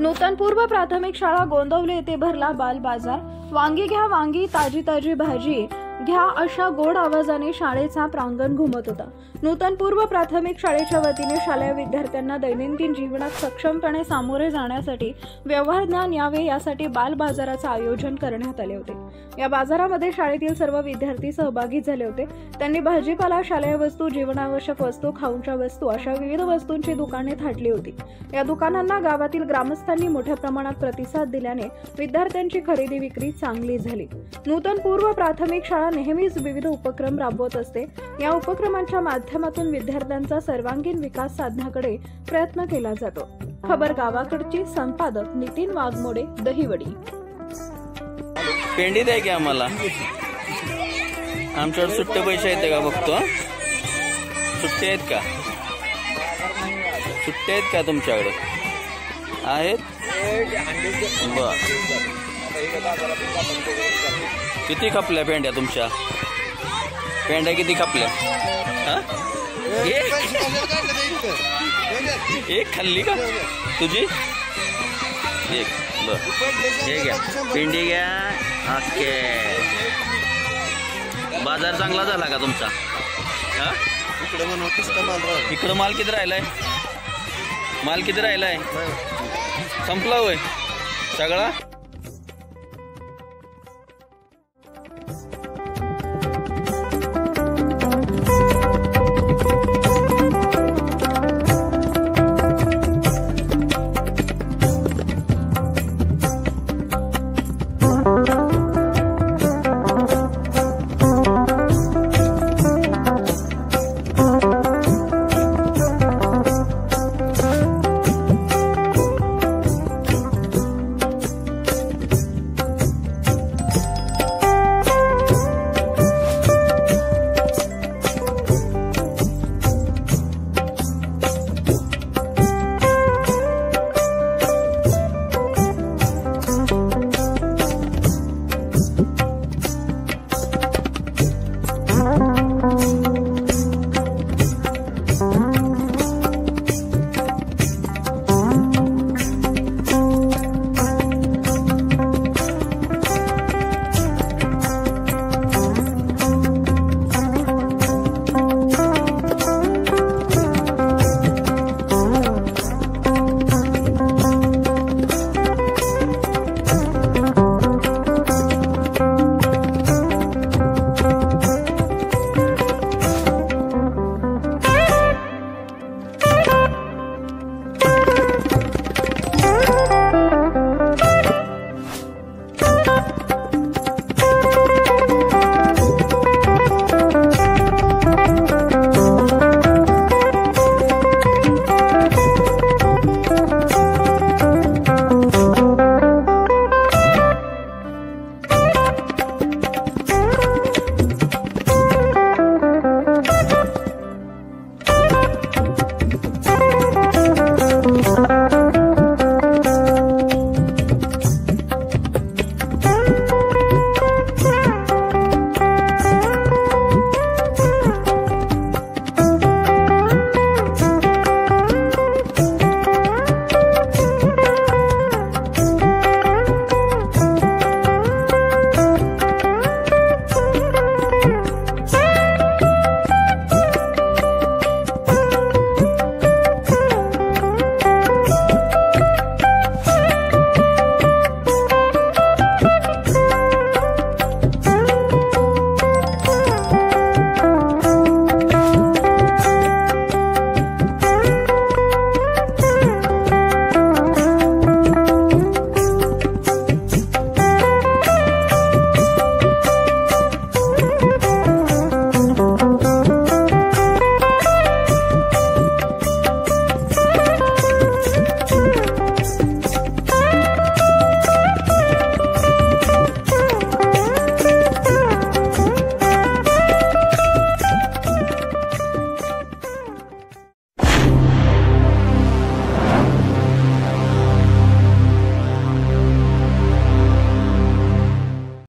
नूतन पूर्व प्राथमिक शाळा गोंदवले येथे भरला बाल बाजार। वांगी घ्या वांगी, ताजी ताजी भाजी घ्या अशा गोड आवाजाने शाळेचा प्रांगण घुमत होता। नूतन पूर्व प्राथमिक शाळेच्या वतीने शालेय विद्यार्थ्यांना दैनंदिन जीवनात सक्षमपणे सामोरे जाण्यासाठी व्यवहार ज्ञान यावे यासाठी बाल बाजाराचे आयोजन करण्यात आले होते। या बाजारामध्ये शाळेतील सर्व विद्यार्थी सहभागी झाले होते। त्यांनी भाजीपाला, शालेय वस्तू, जीवनावश्यक वस्तू, खाऊच्या वस्तू अशा विविध वस्तूंची दुकाने थाटली होती। या दुकानांना गावातील ग्रामस्थांनी मोठ्या प्रमाणात प्रतिसाद दिल्याने विद्यार्थ्यांची खरेदी विक्री चांगली झाली। नूतन पूर्व प्राथमिक शाळा नेहमीच विविध उपक्रम राबवत असते। या उपक्रमांच्या माध्यमातून विद्यार्थ्यांचा सर्वांगीण विकास साधण्याकडे प्रयत्न केला जातो। खबर गावाकडची, संपादक नितीन वाघमोडे, दहिवडी। पेंडी द्या की आम्हाला, आमच्याकडे सुट्टे पैसे आहेत का बघतो। सुट्टे आहेत का? सुट्टे आहेत का तुमच्याकडे? आहेत। बर, किती खपल्या पेंड्या तुमच्या? पेंड्या किती खपल्या? एक खाल्ली का तुझी? एक। बर, हे घ्या पेंडी घ्या। ओके, बाजार चांगला झाला का तुमचा? इकडं माल किती राहिलाय? माल किती राहिलाय? संपला होय सगळा?